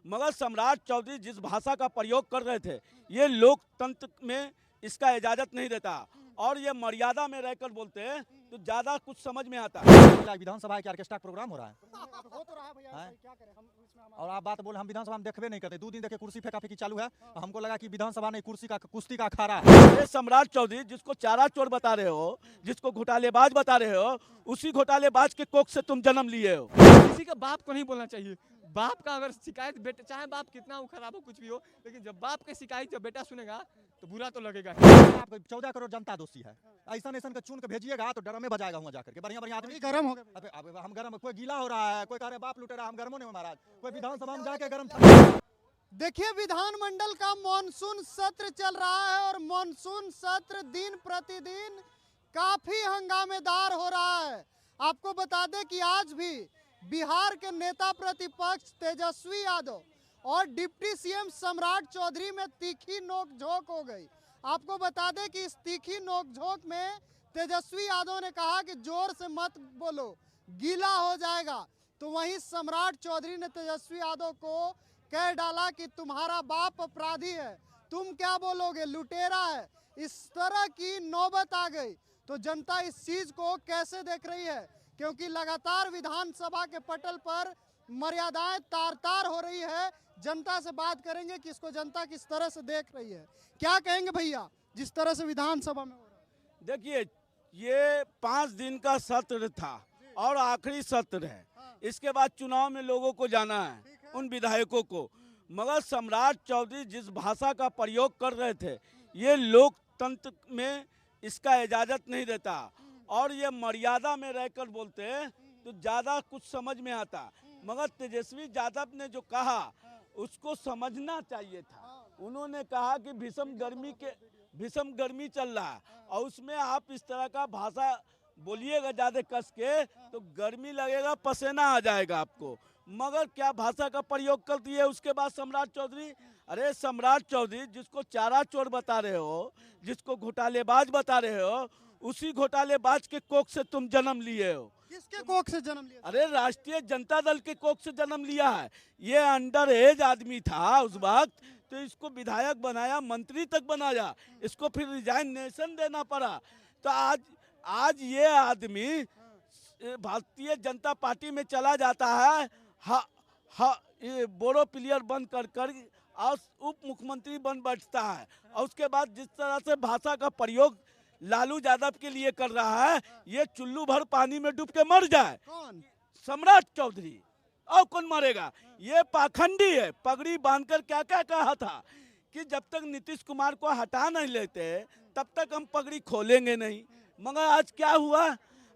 मगर सम्राट चौधरी जिस भाषा का प्रयोग कर रहे थे ये लोकतंत्र में इसका इजाजत नहीं देता, और ये मर्यादा में रहकर बोलते हैं तो ज्यादा कुछ समझ में आता है। विधानसभा के ऑर्केस्ट्रा प्रोग्राम हो रहा है हो तो रहा है भैया, क्या करें हम इसमें और आप बात बोले हम विधानसभा में देखबे नहीं करते। 2 दिन देखे कुर्सी फेंका फेंकी चालू है, हमको लगा कि विधानसभा नहीं कुर्सी का कुश्ती का अखाड़ा है। ये सम्राट चौधरी जिसको चारा चोर बता रहे हो, जिसको घोटालेबाज बता रहे हो, उसी घोटालेबाज के कोख से तुम जन्म लिए हो। किसी का बाप को नहीं बोलना चाहिए। बाप का अगर शिकायत बेटे, चाहे बाप कितना खराब हो कुछ भी हो, लेकिन जब बाप की शिकायत जब बेटा सुनेगा तो बुरा तो लगेगा। आपको 14 करोड़ जनता दोषी है, ऐसा ऐसा का चुन के भेजिएगा तो डर में बजाएगा वहाँ जाकर के। बढ़िया बढ़िया आदमी गर्म हो गए। अब हम गर्म, कोई गीला हो रहा है, कोई कह रहे बाप लुटे रहा, हम गर्मों नहीं महाराज, कोई विधानसभा में जाके गर्म। देखिए विधानमंडल का मॉनसून सत्र चल रहा है और मॉनसून सत्र दिन प्रतिदिन काफी हंगामेदार हो रहा है। आपको बता दें कि आज भी बिहार के नेता प्रतिपक्ष तेजस्वी यादव और डिप्टी सीएम सम्राट चौधरी में तीखी नोकझोंक हो गई। आपको बता दें कि इस तीखी नोकझोंक में तेजस्वी यादव ने कहा कि जोर से मत बोलो गीला हो जाएगा, तो वहीं सम्राट चौधरी ने तेजस्वी यादव को कह डाला कि तुम्हारा बाप अपराधी है, तुम क्या बोलोगे, लुटेरा है। इस तरह की नौबत आ गई। तो जनता इस चीज को कैसे देख रही है, क्योंकि लगातार विधानसभा के पटल पर मर्यादाएं तार तार हो रही है। जनता से बात करेंगे कि इसको जनता किस तरह से देख रही है। क्या कहेंगे भैया जिस तरह से विधानसभा में हो रहा है? देखिए ये 5 दिन का सत्र था और आखिरी सत्र है। इसके बाद चुनाव में लोगों को जाना है, उन विधायकों को। मगर सम्राट चौधरी जिस भाषा का प्रयोग कर रहे थे ये लोकतंत्र में इसका इजाजत नहीं देता, और ये मर्यादा में रहकर बोलते हैं तो ज़्यादा कुछ समझ में आता। मगर तेजस्वी यादव ने जो कहा उसको समझना चाहिए था। उन्होंने कहा कि भीषण गर्मी चल रहा है और उसमें आप इस तरह का भाषा बोलिएगा ज़्यादा कस के तो गर्मी लगेगा, पसीना आ जाएगा आपको। मगर क्या भाषा का प्रयोग कर दिए उसके बाद सम्राट चौधरी। अरे सम्राट चौधरी जिसको चारा चोर बता रहे हो, जिसको घोटालेबाज बता रहे हो, उसी घोटालेबाज के कोख से तुम जन्म लिए हो। किसके कोख से जन्म लिया? अरे राष्ट्रीय जनता दल के कोख से जन्म लिया है। ये अंडर एज आदमी था उस वक्त, तो इसको विधायक बनाया, मंत्री तक बनाया, इसको फिर रिजाइनेशन देना पड़ा। तो आज ये आदमी भारतीय जनता पार्टी में चला जाता है, ये बोरो प्लेयर बन कर और उप मुख्यमंत्री बन बैठता है। और उसके बाद जिस तरह से भाषा का प्रयोग लालू यादव के लिए कर रहा है, ये चुल्लू भर पानी में डूब के मर जाए। कौन? सम्राट चौधरी। और कौन मरेगा? ये पाखंडी है। पगड़ी बांधकर क्या क्या कहा था कि जब तक नीतीश कुमार को हटा नहीं लेते तब तक हम पगड़ी खोलेंगे नहीं। मगर आज क्या हुआ?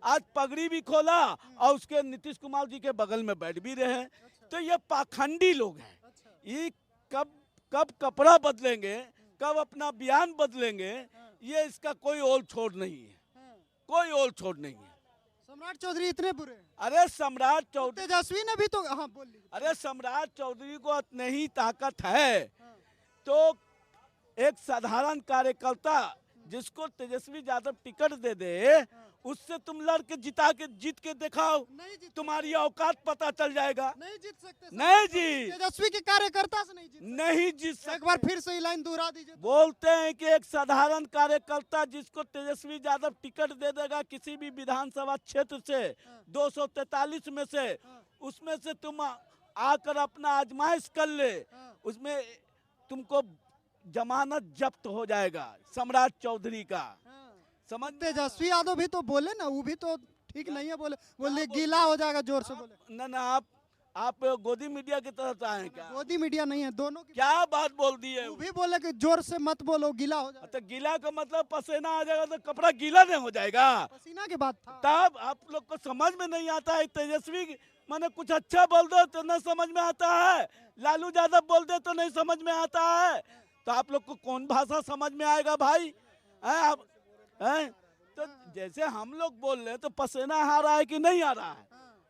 आज पगड़ी भी खोला और उसके नीतीश कुमार जी के बगल में बैठ भी रहे। तो ये पाखंडी लोग हैं। ये कब कपड़ा बदलेंगे, कब अपना बयान बदलेंगे, ये इसका कोई ओल छोड़ नहीं है, कोई ओल छोड़ नहीं है। सम्राट चौधरी इतने बुरे? अरे सम्राट चौधरी, तेजस्वी ने भी तो बोल ली। अरे सम्राट चौधरी को इतनी ही ताकत है तो एक साधारण कार्यकर्ता जिसको तेजस्वी यादव टिकट दे दे उससे तुम लड़ के जीत के दिखाओ, तुम्हारी औकात पता चल जाएगा। नहीं जीत सकते। नहीं जी, तेजस्वी के कार्यकर्ता से नहीं जीत सकते। एक बार फिर से लाइन दोहरा दीजिए। बोलते हैं कि एक साधारण कार्यकर्ता जिसको तेजस्वी यादव टिकट दे देगा किसी भी विधानसभा क्षेत्र से 243 में से, उसमें से तुम आकर अपना आजमाइश कर ले, उसमें तुमको जमानत जब्त हो जाएगा सम्राट चौधरी का। समझ? तेजस्वी यादव भी तो बोले ना, वो भी तो ठीक नहीं है, बोले गीला हो जाएगा, जोर से बोले। ना आप गोदी मीडिया की तरफ आए क्या? गोदी मीडिया नहीं है, दोनों की। क्या बात बोल दी है? वो भी बोले कि जोर से मत बोलो गीला हो जाएगा। तो गीला का मतलब पसीना आ जाएगा तो कपड़ा गीला नहीं हो जाएगा? पसीना की बात था। तब आप लोग को समझ में नहीं आता है। तेजस्वी माने कुछ अच्छा बोल दो तो न समझ में आता है, लालू यादव बोल दे तो नहीं समझ में आता है। तो आप लोग को कौन भाषा समझ में आएगा भाई? आप तो जैसे हम लोग बोल रहे हैं तो पसीना आ रहा है कि नहीं आ रहा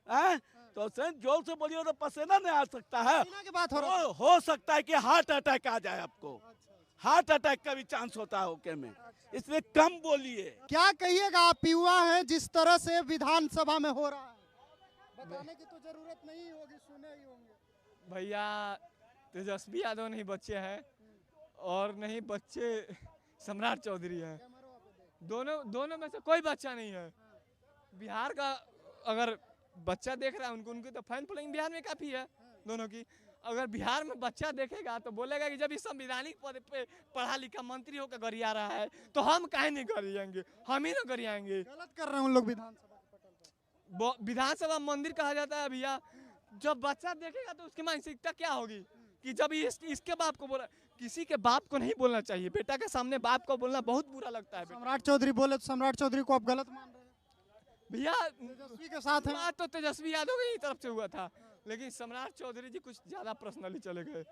है? तो जोर से बोलिए तो पसीना नहीं आ सकता है। की बात हो सकता है कि हार्ट अटैक आ जाए आपको, हार्ट अटैक का भी चांस होता है ओके में, इसलिए कम बोलिए। क्या कहिएगा, आप युवा हैं, जिस तरह से विधानसभा में हो रहा है बताने की तो जरूरत नहीं होगी, सुने ही होंगे। भैया तेजस्वी यादव नहीं बच्चे हैं और नहीं बच्चे सम्राट चौधरी हैं। दोनों में से कोई बच्चा नहीं है। बिहार का अगर बच्चा देख रहा है उनकी तो फैन फॉलोइंग बिहार में काफ़ी है दोनों की। अगर बिहार में बच्चा देखेगा तो बोलेगा कि जब इस संवैधानिक पद पे पढ़ा लिखा मंत्री होकर गरिया रहा है तो हम काहे नहीं गरियाएंगे, हम ही ना गरियाएंगे। गलत कर रहे हैं उन लोग विधानसभा के पटल पर। विधानसभा मंदिर कहा जाता है भैया। जब बच्चा देखेगा तो उसकी मानसिकता क्या होगी कि जब इसके बाप को बोला, किसी के बाप को नहीं बोलना चाहिए। बेटा के सामने बाप को बोलना बहुत बुरा लगता है। सम्राट चौधरी बोले तो सम्राट चौधरी को आप गलत मान रहे हैं? भैया तेजस्वी के साथ है। बात तो तेजस्वी यादव की तरफ से हुआ था, लेकिन सम्राट चौधरी जी कुछ ज्यादा पर्सनली चले गए।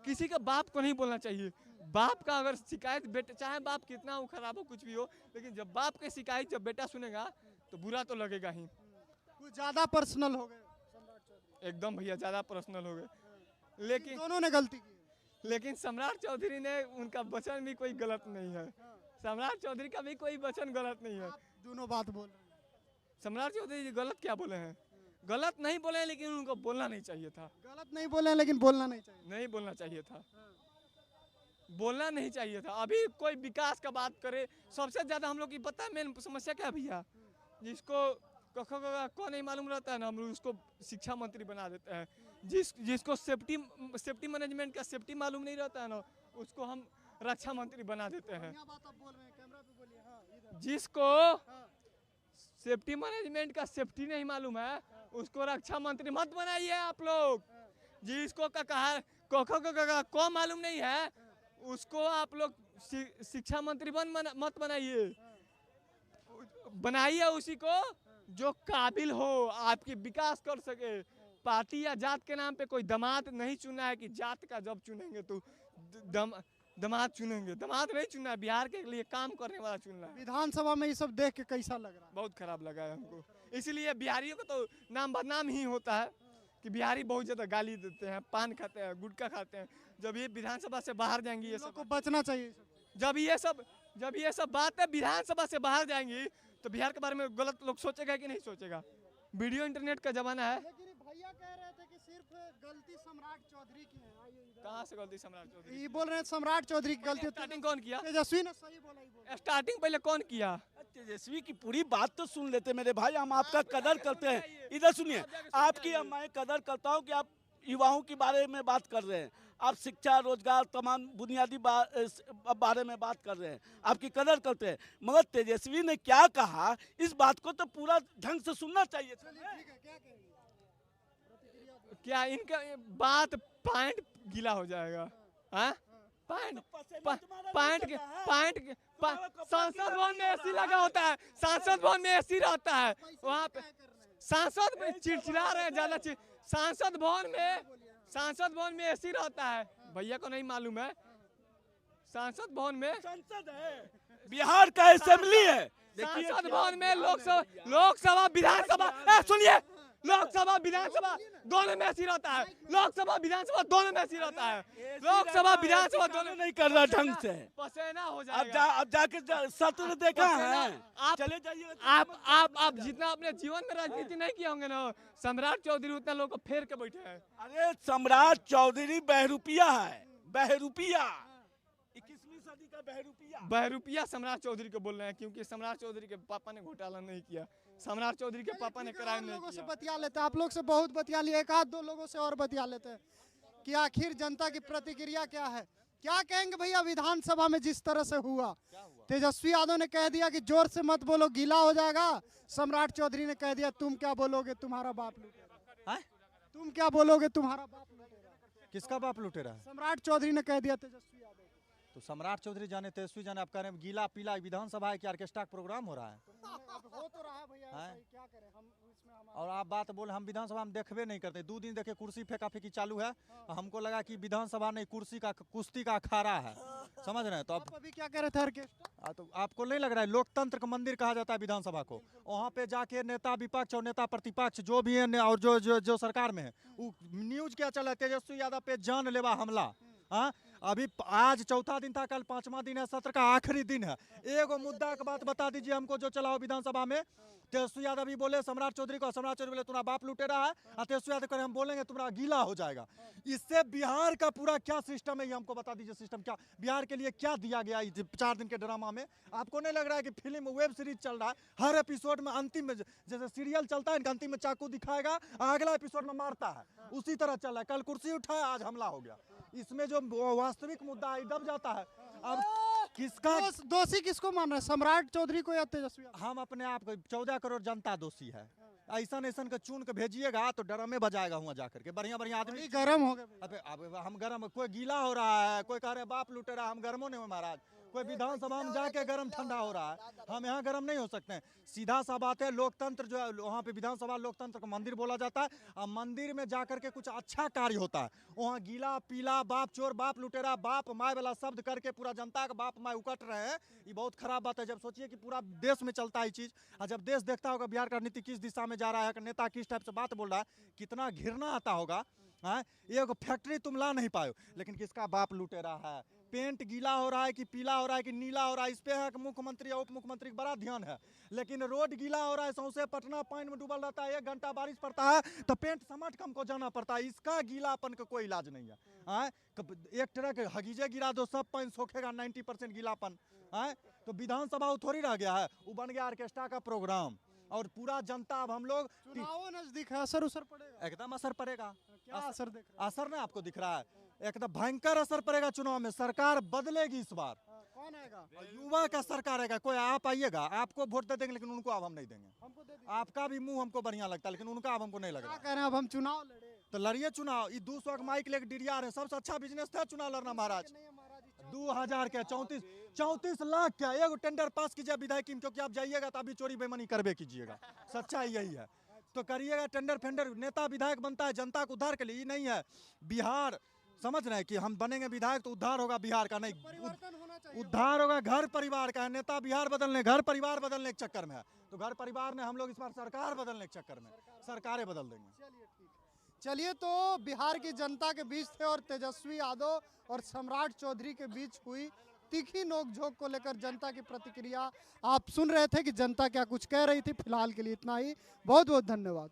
किसी के बाप को नहीं बोलना चाहिए। बाप का अगर शिकायत बेटा, चाहे बाप कितना हो खराब हो कुछ भी हो, लेकिन जब बाप की शिकायत जब बेटा सुनेगा तो बुरा तो लगेगा ही। कुछ ज्यादा पर्सनल हो गए सम्राट चौधरी। एकदम भैया ज्यादा पर्सनल हो गए। लेकिन दोनों ने गलती की। लेकिन सम्राट चौधरी ने उनका वचन भी कोई गलत नहीं है। सम्राट चौधरी का भी कोई वचन गलत नहीं है। आप दोनों बात बोल रहे हैं। सम्राट चौधरी जी गलत क्या बोले हैं? गलत नहीं बोले हैं, लेकिन उनको बोलना नहीं चाहिए था। गलत नहीं बोले हैं, लेकिन बोलना नहीं चाहिए। नहीं बोलना चाहिए था, बोलना नहीं चाहिए था। अभी कोई विकास का बात करे, सबसे ज्यादा हम लोग की पता है मेन समस्या क्या है भैया? जिसको को नहीं मालूम रहता है ना, हम लोग उसको शिक्षा मंत्री बना देते हैं। जिसको सेफ्टी मैनेजमेंट का सेफ्टी मालूम नहीं रहता है ना, उसको हम रक्षा मंत्री बना देते हैं। क्या बात आप बोल रहे हैं? कैमरा पे बोलिए। हाँ, इधर। जिसको सेफ्टी मैनेजमेंट का सेफ्टी नहीं मालूम है, उसको रक्षा मंत्री मत बनाइए आप लोग। जिसको को मालूम नहीं है, उसको आप लोग शिक्षा मंत्री मत बनाइए। बनाइए उसी को जो काबिल हो, आपकी विकास कर सके। पार्टी या जात के नाम पे कोई दामाद नहीं चुनना है कि जात का जब चुनेंगे तो दामाद चुनेंगे। दामाद नहीं चुनना है, बिहार के लिए काम करने वाला चुनना है। विधानसभा में ये सब देख के कैसा लग रहा है? बहुत खराब लगा है हमको। इसलिए बिहारियों को तो नाम बदनाम ही होता है कि बिहारी बहुत ज़्यादा गाली देते हैं, पान खाते हैं, गुटखा खाते हैं। जब ये विधानसभा से बाहर जाएंगी, ये सब को बचना चाहिए। जब ये सब बातें विधानसभा से बाहर जाएंगी तो बिहार के बारे में गलत लोग सोचेगा कि नहीं सोचेगा? वीडियो इंटरनेट का जमाना है। लेकिन भैया कह रहे थे कि सिर्फ गलती सम्राट चौधरी की है। आइए इधर। कहाँ से गलती सम्राट चौधरी? ये बोल रहे हैं सम्राट चौधरी की गलती। स्टार्टिंग कौन किया? तेजस्वी ने सही बोला। ही बोला। स्टार्टिंग पहले कौन किया? तेजस्वी की पूरी बात तो सुन लेते मेरे भाई, हम आपका कदर करते हैं। इधर सुनिए, आपकी मैं कदर करता हूं कि आप युवाओं के बारे में बात कर रहे हैं, आप शिक्षा रोजगार तमाम बुनियादी बारे में बात कर रहे हैं, आपकी कदर करते हैं। मगर तेजस्वी ने क्या कहा, इस बात को तो पूरा ढंग से सुनना चाहिए। क्या इनका बात पॉइंट गीला हो जाएगा? हाँ पॉइंट सांसद भवन में एसी लगा होता है, सांसद भवन में एसी रहता है। वहाँ पे सांसद में चिड़चिड़ा रहे हैं ज्यादा। सांसद भवन में एसी रहता है, भैया को नहीं मालूम है। सांसद भवन में संसद है, बिहार का असेंबली है। सांसद भवन में लोकसभा विधानसभा, सुनिए, लोकसभा विधानसभा दोनों में ऐसी रहता है। लोकसभा विधानसभा दोनों में ऐसी रहता है। लोकसभा विधानसभा दोनों नहीं कर रहा ढंग से। पसेना हो जाएगा। अब जाके सत्र देखा है। आप चले जाइए। आप जितना अपने जीवन में राजनीति नहीं किए होंगे ना, सम्राट चौधरी उतना लोग को फेर के बैठे हैं। अरे सम्राट चौधरी बहरूपिया है, बहरूपिया, 21वीं सदी का बहरूपिया। बहरूपिया सम्राट चौधरी को बोल रहे हैं, क्योंकि सम्राट चौधरी के पापा ने घोटाला नहीं किया, सम्राट चौधरी के पापा ने क्राइम नहीं लोगों से किया। बतिया लेते हैं, आप लोग से बहुत बतिया लिए, एक आध दो लोगों से और बतिया लेते हैं कि आखिर जनता की प्रतिक्रिया क्या है। क्या कहेंगे भैया विधानसभा में जिस तरह से हुआ? तेजस्वी यादव ने कह दिया कि जोर से मत बोलो गीला हो जाएगा। सम्राट चौधरी ने कह दिया तुम क्या बोलोगे, तुम्हारा बाप लूटेगा। तुम क्या बोलोगे, तुम्हारा बाप लूटेगा। किसका बाप लुटे रहा है? सम्राट चौधरी ने कह दिया तेजस्वी यादव। तो सम्राट चौधरी जाने, तेजस्वी जाने, आप कह रहे हैं गीला पीला विधानसभा है कि ऑर्केस्ट्रा का प्रोग्राम हो रहा है? अब हो तो रहा है भैया, ऐसा ही, क्या करें हम इसमें। और आप बात बोले हम विधानसभा में देखबे नहीं करते। 2 दिन देखे कुर्सी फेंका फेंकी चालू है, हमको लगा कि विधानसभा नहीं कुर्सी का कुश्ती का अखाड़ा है, समझ रहे हैं? तो आप अभी क्या कह रहे थे ऑर्केस्ट्रा? तो आपको नहीं लग रहा है लोकतंत्र का मंदिर कहा जाता है विधानसभा को? वहाँ पे जाके नेता विपक्ष और नेता प्रतिपक्ष जो भी है और जो जो जो सरकार में है, वो न्यूज क्या चला है, तेजस्वी यादव पे जानलेवा हमला। हाँ, अभी आज चौथा दिन था, कल पांचवा दिन है, सत्र का आखिरी दिन है। एगो मुद्दा की बात बता दीजिए हमको जो चलाओ विधानसभा में। तेजस्वी यादव भी बोले सम्राट चौधरी को, सम्राट चौधरी बोले तुम्हारा बाप लुटेरा है, और तेजस्वी यादव करे हम बोलेंगे तुम्हारा गीला हो जाएगा। इससे बिहार का पूरा क्या सिस्टम है ये हमको बता दीजिए। सिस्टम क्या बिहार के लिए क्या दिया गया 4 दिन के ड्रामा में? आपको नहीं लग रहा है कि फिल्म वेब सीरीज चल रहा है? हर एपिसोड में अंतिम में जैसे सीरियल चलता है, अंतिम में चाकू दिखाएगा, अगला एपिसोड में मारता है, उसी तरह चल रहा है। कल कुर्सी उठाया, आज हमला हो गया। इसमें जो वास्तविक मुद्दा है दब जाता है। अब किसका दोषी किसको मान रहे हैं, सम्राट चौधरी को या तेजस्वी यादव? हम अपने आप को 14 करोड़ जनता दोषी है। ऐसा ऐसा का चुन के भेजिएगा तो ड्रमे बजाएगा हुआ जाकर के। बढ़िया बढ़िया आदमी गरम हो गए। अब हम गरम, कोई गीला हो रहा है, कोई कह रहे बाप लुटे रहा, हम गरमो नहीं हो महाराज। कोई विधानसभा में जाके गरम ठंडा हो रहा है, हम यहाँ गरम नहीं हो सकते हैं। सीधा सा बात है, लोकतंत्र जो है वहाँ पे विधानसभा लोकतंत्र का मंदिर बोला जाता है, और मंदिर में जाकर के कुछ अच्छा कार्य होता है। वहाँ गीला पीला बाप चोर बाप लुटेरा बाप माय वाला शब्द करके पूरा जनता का बाप माय उकट रहे हैं, ये बहुत खराब बात है। जब सोचिए कि पूरा देश में चलता है चीज, और जब देश देखता होगा बिहार का नीति किस दिशा में जा रहा है, नेता किस टाइप से बात बोल रहा है, कितना घृणा आता होगा। हाँ, ये फैक्ट्री तुम ला नहीं पाए, लेकिन किसका बाप लुटे रहा है। पेंट गीला हो रहा है कि पीला हो रहा है कि नीला हो रहा है, इस पे है कि मुख्यमंत्री और उप मुख्यमंत्री का बड़ा ध्यान है। लेकिन रोड गीला हो रहा है, सौंसे पटना पानी में डूबल रहता है, 1 घंटा बारिश पड़ता है तो पेंट समझ के हमको जाना पड़ता है। इसका गीलापन का कोई इलाज नहीं है। हाँ, एक तरह के हगीजे गिरा दो, सब पानी सोखेगा, 90% गीलापन। हाँ, तो विधानसभा थोड़ी रह गया है, वो बन गया ऑर्केस्ट्रा का प्रोग्राम। और पूरा जनता अब हम लोग चुनाव नजदीक है, असर उसर पड़ेगा? एकदम असर पड़ेगा। क्या असर देख रहे असर ना आपको दिख रहा है, एकदम भयंकर असर पड़ेगा। चुनाव में सरकार बदलेगी इस बार। हैं? कौन आएगा? युवा का सरकार आएगा। कोई आप आइएगा, आपको वोट दे देंगे, लेकिन उनको अब हम नहीं देंगे। हमको दे दीजिए। आपका भी मुंह हमको बढ़िया लगता है, लेकिन उनका अब हमको नहीं लग क्या रहा। कह रहे हैं, अब हम चुनाव लड़े? तो लड़िए चुनाव। ये 200 का माइक लेके डीडीआर है, सबसे अच्छा बिजनेस था चुनाव लड़ना महाराज। नहीं है महाराज, 2000 के 34 लाख क्या एगो टेंडर पास कीजिए विधायक की, क्योंकि आप जाइएगा तो अभी चोरी बेईमानी करबे कीजिएगा। सच्चाई यही है। तो करिएगा टेंडर फेंडर, नेता विधायक बनता है जनता को उद्धार के लिए, नहीं है बिहार। समझ रहे हैं कि हम बनेंगे विधायक तो उद्धार होगा बिहार का, नहीं परिवर्तन होना चाहिए। उद्धार होगा घर परिवार का है। नेता बिहार बदलने, घर परिवार बदलने के चक्कर में है, तो घर परिवार ने हम लोग इस बार सरकार बदलने के चक्कर में सरकारें बदल देंगे। चलिए ठीक है। चलिए, तो बिहार की जनता के बीच थे और तेजस्वी यादव और सम्राट चौधरी के बीच हुई तीखी नोकझोंक को लेकर जनता की प्रतिक्रिया आप सुन रहे थे कि जनता क्या कुछ कह रही थी। फिलहाल के लिए इतना ही, बहुत बहुत धन्यवाद।